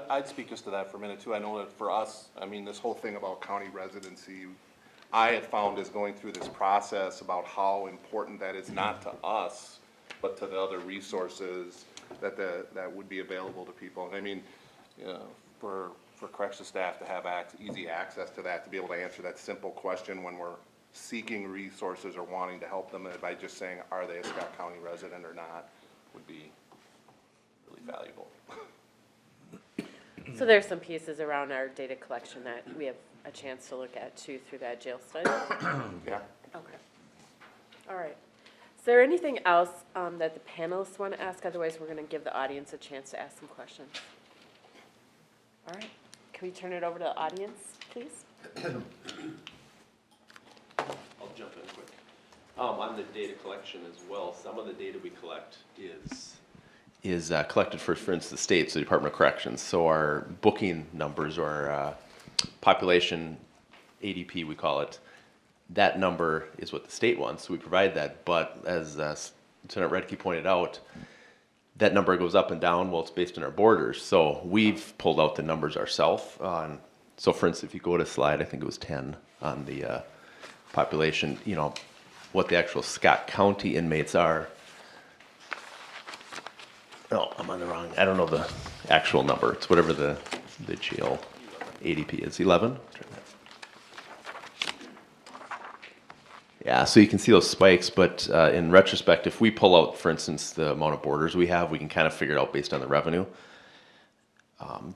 I'd speak just to that for a minute too. I know that for us, I mean, this whole thing about county residency, I have found as going through this process about how important that is not to us, but to the other resources that would be available to people. And I mean, you know, for corrections staff to have easy access to that, to be able to answer that simple question when we're seeking resources or wanting to help them by just saying, are they a Scott County resident or not, would be really valuable.
So there's some pieces around our data collection that we have a chance to look at too through that jail study?
Yeah.
Okay. All right. Is there anything else that the panelists want to ask? Otherwise, we're going to give the audience a chance to ask some questions. All right. Can we turn it over to the audience, please?
I'll jump in quick. On the data collection as well, some of the data we collect is collected for instance, the state, so the Department of Corrections. So our booking numbers, or our population ADP, we call it, that number is what the state wants, so we provide that. But as Lieutenant Redke pointed out, that number goes up and down. Well, it's based on our borders. So we've pulled out the numbers ourselves. So for instance, if you go to slide, I think it was 10 on the population, you know, what the actual Scott County inmates are. No, I'm on the wrong, I don't know the actual number. It's whatever the jail ADP is, 11? Yeah, so you can see those spikes, but in retrospect, if we pull out, for instance, the amount of borders we have, we can kind of figure it out based on the revenue.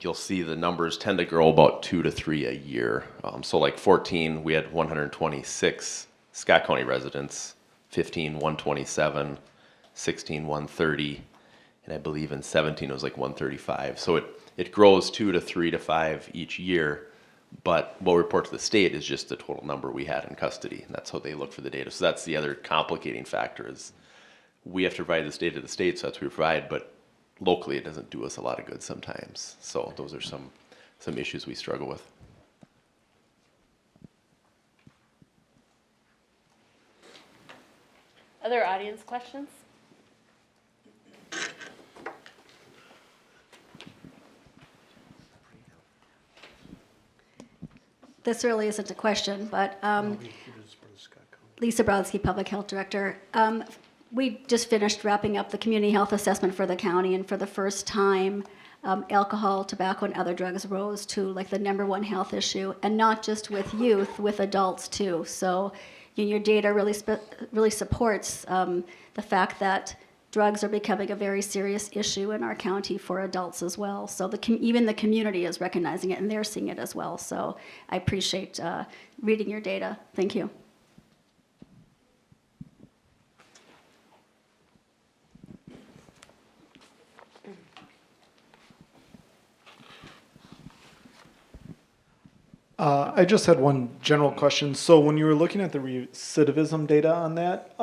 You'll see the numbers tend to grow about 2 to 3 a year. So like 14, we had 126 Scott County residents, 15, 127, 16, 130, and I believe in 17 it was like 135. So it grows 2 to 3 to 5 each year. But what we report to the state is just the total number we had in custody, and that's how they look for the data. So that's the other complicating factor, is we have to provide this data to the state, so that's what we provide, but locally it doesn't do us a lot of good sometimes. So those are some issues we struggle with.
Other audience questions?
This really isn't a question, but Lisa Brodsky, Public Health Director. We just finished wrapping up the community health assessment for the county, and for the first time, alcohol, tobacco, and other drugs rose to like the #1 health issue, and not just with youth, with adults too. So your data really supports the fact that drugs are becoming a very serious issue in our county for adults as well. So even the community is recognizing it, and they're seeing it as well. So I appreciate reading your data. Thank you.
I just had one general question. So when you were looking at the recidivism data on that,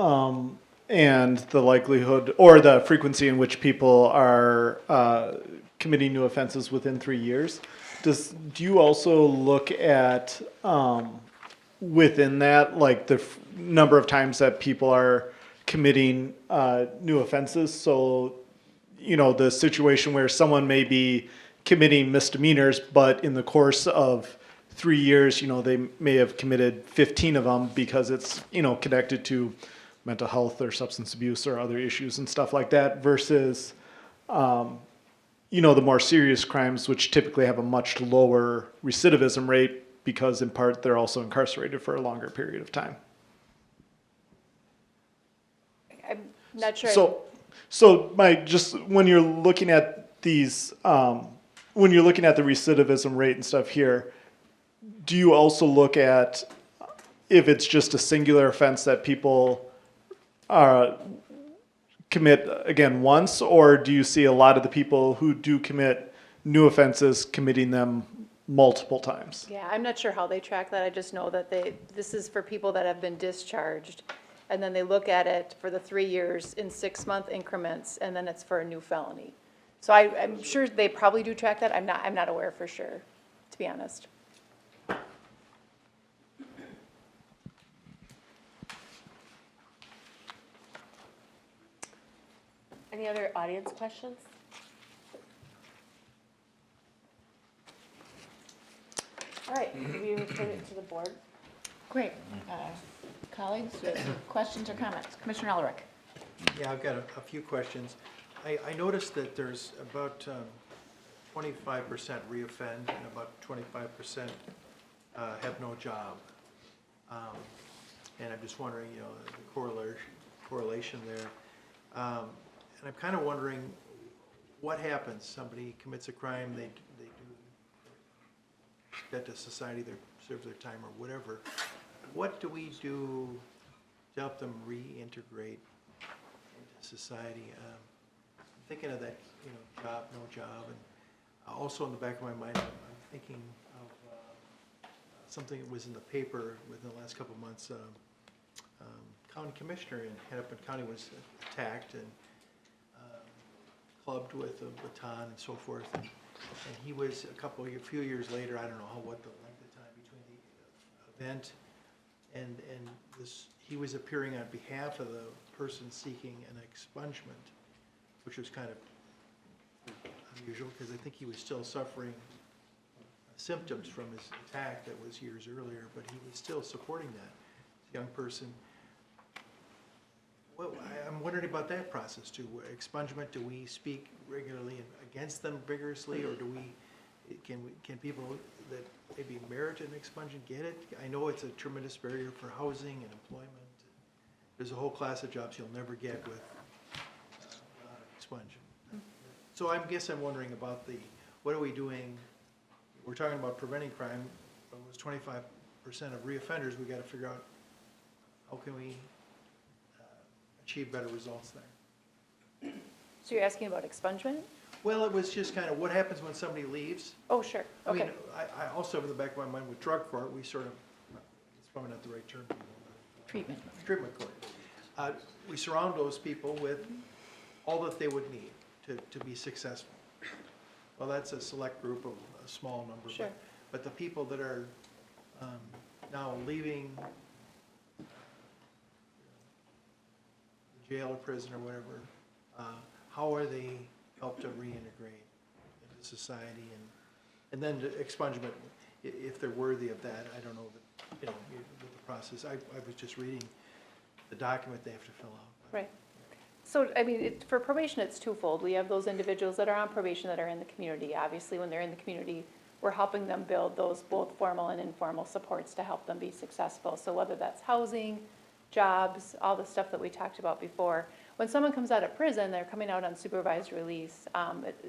and the likelihood or the frequency in which people are committing new offenses within 3 years, do you also look at within that, like the number of times that people are committing new offenses? So, you know, the situation where someone may be committing misdemeanors, but in the course of 3 years, you know, they may have committed 15 of them because it's, you know, connected to mental health or substance abuse or other issues and stuff like that, versus, you know, the more serious crimes, which typically have a much lower recidivism rate because in part they're also incarcerated for a longer period of time.
I'm not sure.
So when you're looking at these, when you're looking at the recidivism rate and stuff here, do you also look at if it's just a singular offense that people commit again once, or do you see a lot of the people who do commit new offenses committing them multiple times?
Yeah, I'm not sure how they track that. I just know that this is for people that have been discharged and then they look at it for the 3 years in 6-month increments, and then it's for a new felony. So I'm sure they probably do track that. I'm not aware for sure, to be honest.
Any other audience questions? All right, can we return it to the board?
Great. Colleagues, questions or comments? Commissioner Elrick.
Yeah, I've got a few questions. I noticed that there's about 25% reoffend and about 25% have no job. And I'm just wondering, you know, the correlation there. And I'm kind of wondering what happens. Somebody commits a crime, they do debt to society, they serve their time or whatever. What do we do to help them reintegrate into society? I'm thinking of that, you know, job, no job, and also in the back of my mind, I'm thinking of something that was in the paper within the last couple of months. County commissioner in Hennepin County was attacked and clubbed with a baton and so forth. And he was a few years later, I don't know what the length of time between the event and this, he was appearing on behalf of the person seeking an expungement, which was kind of unusual because I think he was still suffering symptoms from his attack that was years earlier, but he was still supporting that young person. Well, I'm wondering about that process too. Expungement, do we speak regularly against them vigorously, or can people that maybe merit an expungement get it? I know it's a tremendous barrier for housing and employment. There's a whole class of jobs you'll never get with expungement. So I guess I'm wondering about what are we doing? We're talking about preventing crime, but it was 25% of reoffenders. We got to figure out how can we achieve better results there.
So you're asking about expungement?
Well, it was just kind of what happens when somebody leaves.
Oh, sure. Okay.
I mean, I also have in the back of my mind with drug court, we sort of, it's probably not the right term.
Treatment.
Treatment court. We surround those people with all that they would need to be successful. Well, that's a select group of a small number.
Sure.
But the people that are now leaving jail or prison or whatever, how are they helped to reintegrate into society and then the expungement, if they're worthy of that. I don't know that, with the process. I was just reading the document they have to fill out.
Right. So, I mean, for probation, it's twofold. We have those individuals that are on probation that are in the community. Obviously, when they're in the community, we're helping them build those both formal and informal supports to help them be successful. So whether that's housing, jobs, all the stuff that we talked about before. When someone comes out of prison, they're coming out on supervised release.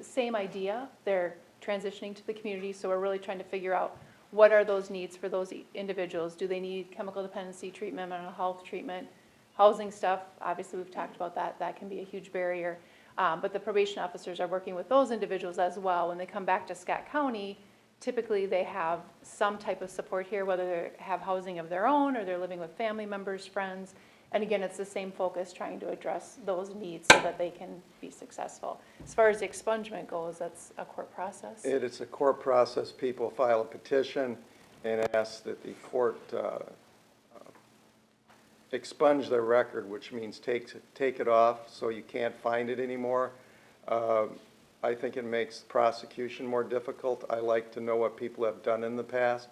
Same idea, they're transitioning to the community, so we're really trying to figure out what are those needs for those individuals. Do they need chemical dependency treatment, mental health treatment, housing stuff? Obviously, we've talked about that. That can be a huge barrier. But the probation officers are working with those individuals as well. When they come back to Scott County, typically they have some type of support here, whether they have housing of their own or they're living with family members, friends. And again, it's the same focus, trying to address those needs so that they can be successful. As far as the expungement goes, that's a court process.
It is a court process. People file a petition and ask that the court expunge their record, which means take it off so you can't find it anymore. I think it makes prosecution more difficult. I like to know what people have done in the past.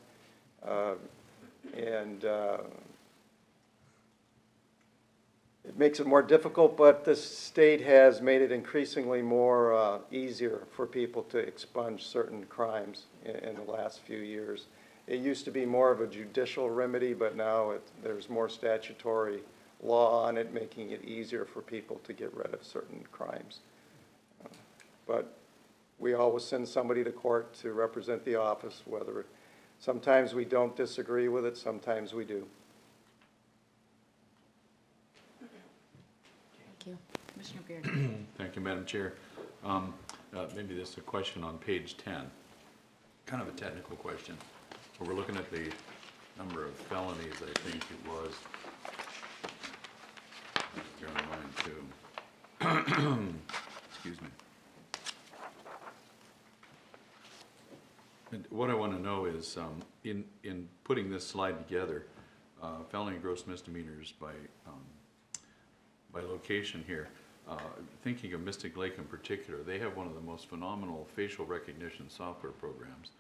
It makes it more difficult, but the state has made it increasingly more easier for people to expunge certain crimes in the last few years. It used to be more of a judicial remedy, but now there's more statutory law on it, making it easier for people to get rid of certain crimes. But we always send somebody to court to represent the office, sometimes we don't disagree with it, sometimes we do.
Thank you. Commissioner Beard.
Thank you, Madam Chair. Maybe this is a question on page 10, kind of a technical question. We're looking at the number of felonies, I think it was. You're on mine too. Excuse me. And what I want to know is, in putting this slide together, felony and gross misdemeanors by location here, thinking of Mystic Lake in particular, they have one of the most phenomenal facial recognition software programs,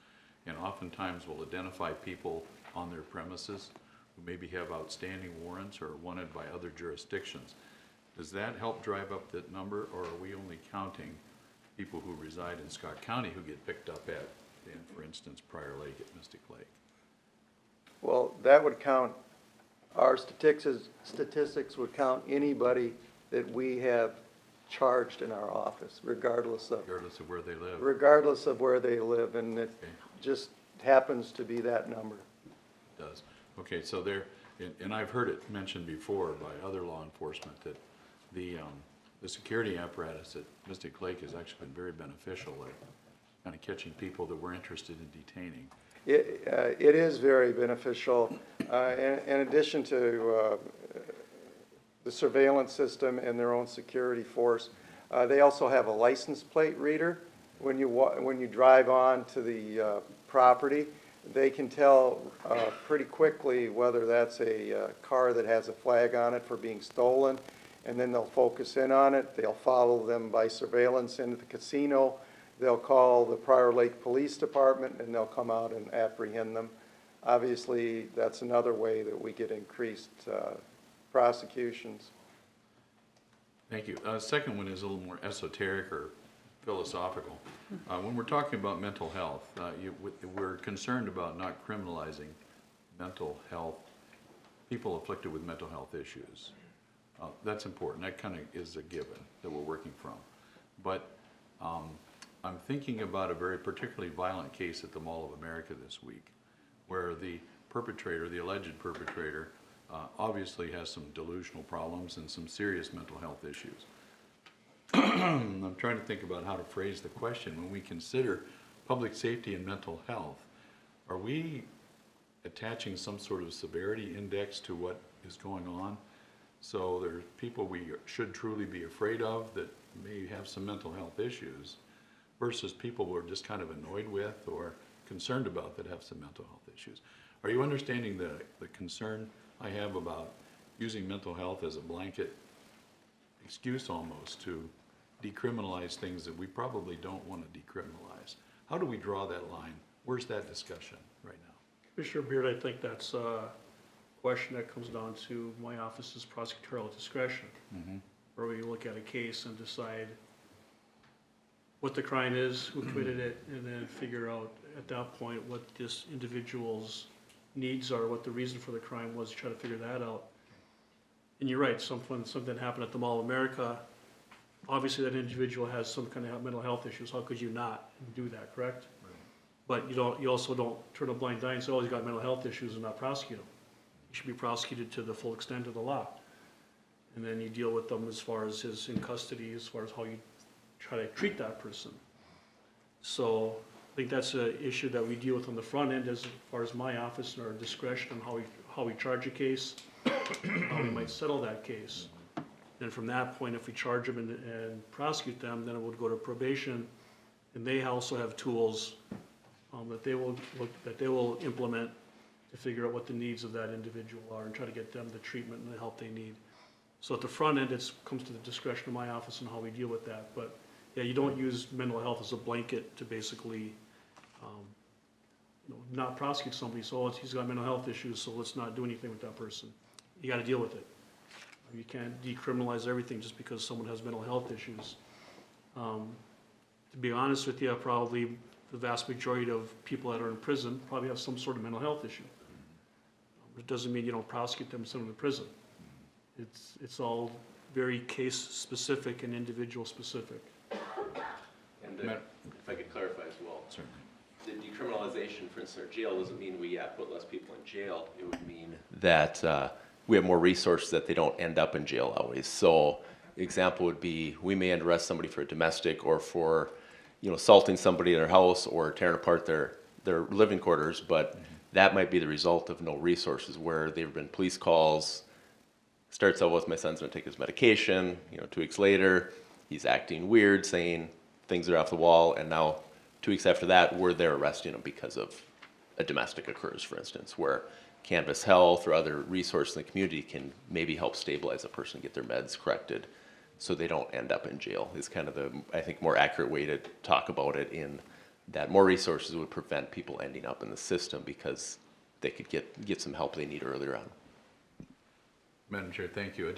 and oftentimes will identify people on their premises who maybe have outstanding warrants or are wanted by other jurisdictions. Does that help drive up that number, or are we only counting people who reside in Scott County who get picked up at, for instance, Prior Lake at Mystic Lake?
Well, that would count, our statistics would count anybody that we have charged in our office, regardless of
where they live.
Regardless of where they live, and it just happens to be that number.
It does. Okay, so there, and I've heard it mentioned before by other law enforcement that the security apparatus at Mystic Lake has actually been very beneficial at kind of catching people that we're interested in detaining.
It is very beneficial. In addition to the surveillance system and their own security force, they also have a license plate reader. When you drive on to the property, they can tell pretty quickly whether that's a car that has a flag on it for being stolen, and then they'll focus in on it. They'll follow them by surveillance into the casino. They'll call the Prior Lake Police Department, and they'll come out and apprehend them. Obviously, that's another way that we get increased prosecutions.
Thank you. Second one is a little more esoteric or philosophical. When we're talking about mental health, we're concerned about not criminalizing mental health, people afflicted with mental health issues. That's important. That kind of is a given that we're working from. But I'm thinking about a very particularly violent case at the Mall of America this week, where the perpetrator, the alleged perpetrator, obviously has some delusional problems and some serious mental health issues. I'm trying to think about how to phrase the question. When we consider public safety and mental health, are we attaching some sort of severity index to what is going on? So there's people we should truly be afraid of that may have some mental health issues, versus people we're just kind of annoyed with or concerned about that have some mental health issues. Are you understanding the concern I have about using mental health as a blanket excuse almost to decriminalize things that we probably don't want to decriminalize? How do we draw that line? Where's that discussion right now?
Commissioner Beard, I think that's a question that comes down to my office's prosecutorial discretion, where we look at a case and decide what the crime is, who committed it, and then figure out at that point what this individual's needs are, what the reason for the crime was, try to figure that out. And you're right, something happened at the Mall of America, obviously that individual has some kind of mental health issues. How could you not do that, correct? Right. But you also don't turn a blind eye and say, oh, he's got mental health issues and not prosecute him. He should be prosecuted to the full extent of the law. And then you deal with them as far as his in custody, as far as how you try to treat that person. So I think that's an issue that we deal with on the front end as far as my office and our discretion on how we charge a case, how we might settle that case. Then from that point, if we charge them and prosecute them, then it would go to probation, and they also have tools that they will implement to figure out what the needs of that individual are and try to get them the treatment and the help they need. So at the front end, it comes to the discretion of my office and how we deal with that. But yeah, you don't use mental health as a blanket to basically not prosecute somebody. So he's got mental health issues, so let's not do anything with that person. You got to deal with it. You can't decriminalize everything just because someone has mental health issues. To be honest with you, probably the vast majority of people that are in prison probably have some sort of mental health issue. It doesn't mean you don't prosecute them and send them to prison. It's all very case specific and individual specific.
And if I could clarify as well. Certainly. The decriminalization, for instance, jail doesn't mean we put less people in jail. It would mean that we have more resources that they don't end up in jail always. So example would be we may arrest somebody for a domestic or for assaulting somebody in their house or tearing apart their living quarters, but that might be the result of no resources where there have been police calls, Starts out with my son's gonna take his medication, 2 weeks later, he's acting weird, saying things are off the wall, and now 2 weeks after that, we're there arresting him because of a domestic occurs, for instance, where Canvas Health or other resources in the community can maybe help stabilize a person, get their meds corrected, so they don't end up in jail, is kind of the, I think, more accurate way to talk about it, in that more resources would prevent people ending up in the system because they could get some help they need earlier on.
Madam Chair, thank you.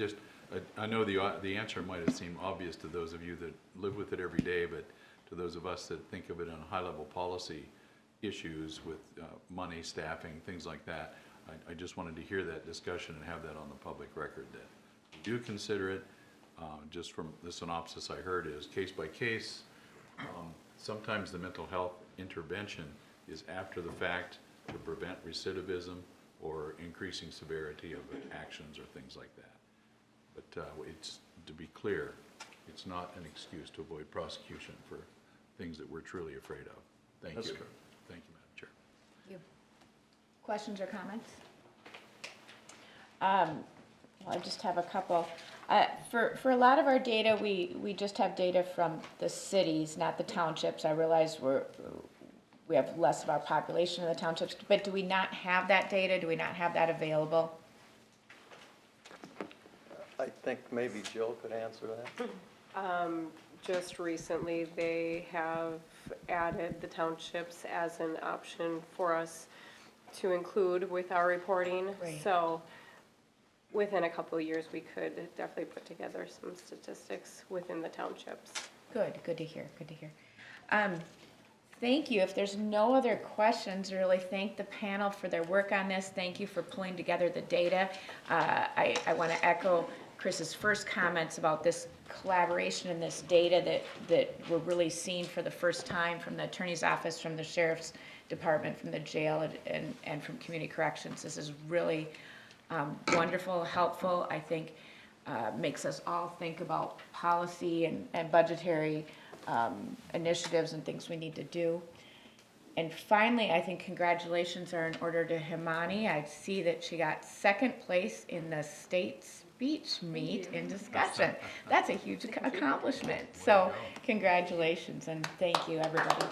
I know the answer might have seemed obvious to those of you that live with it every day, but to those of us that think of it on high-level policy issues with money, staffing, things like that, I just wanted to hear that discussion and have that on the public record, that we do consider it. Just from the synopsis I heard is case by case. Sometimes the mental health intervention is after the fact to prevent recidivism or increasing severity of actions or things like that. But it's, to be clear, it's not an excuse to avoid prosecution for things that we're truly afraid of. Thank you. Thank you, Madam Chair.
Thank you. Questions or comments? Well, I just have a couple. For a lot of our data, we just have data from the cities, not the townships. I realize we have less of our population in the townships, but do we not have that data? Do we not have that available?
I think maybe Jill could answer that.
Just recently, they have added the townships as an option for us to include with our reporting.
Right.
So within a couple of years, we could definitely put together some statistics within the townships.
Good to hear, good to hear. Thank you. If there's no other questions, I really thank the panel for their work on this. Thank you for pulling together the data. I want to echo Chris's first comments about this collaboration and this data that we're really seeing for the first time from the attorney's office, from the sheriff's department, from the jail, and from community corrections. This is really wonderful, helpful. I think makes us all think about policy and budgetary initiatives and things we need to do. And finally, I think congratulations are in order to Himani. I see that she got second place in the state speech meet in discussion. That's a huge accomplishment. So congratulations and thank you, everybody.